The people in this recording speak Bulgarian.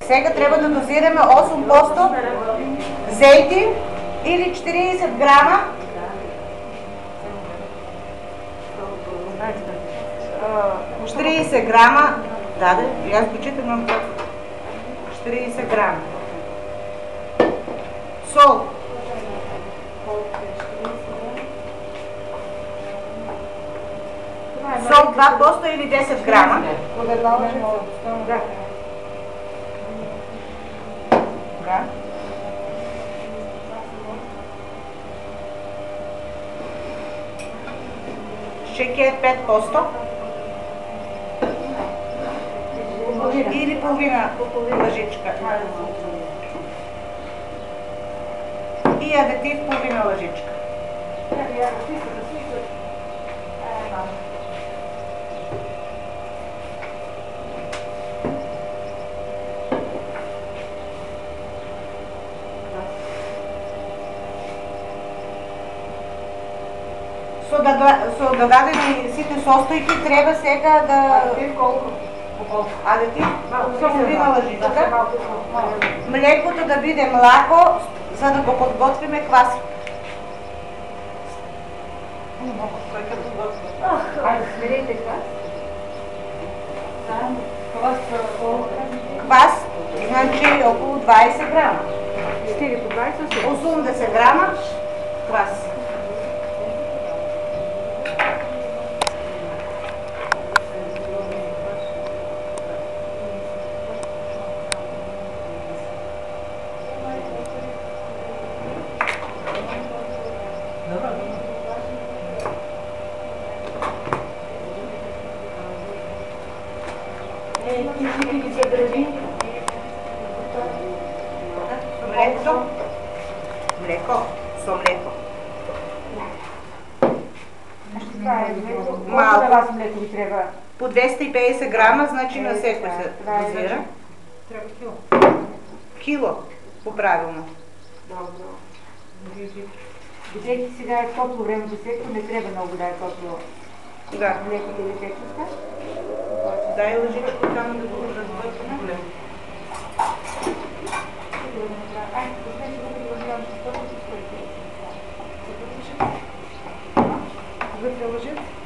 Сега трябва да дозираме 8% зейти или 40 грама 40 грама, да, аз го читам, 40 грама сол, сол 2% или 10 грама. Да. Да. Шекер 5% или половина лъжичка. И адетив половина лъжичка. So да дадем сите состойки, трябва сега да... Адетив? Половина лъжичка. Млекото да биде мляко, за да го подготвиме кваси. Айде, смирите квас. Квас, значи около 20 грама. 4 по 20? 80 грама квас. Млеко, со млеко. Малко млеко ви трябва? По 250 грама, значи на всеко се дозира. Трябва кило. Кило, по-правилно. Бидейки сега е топло време за сектор, не трябва много да е топло. Да. Млекото или течността? Дай лъжичко там да го разбъркаме. Вътре лъжат?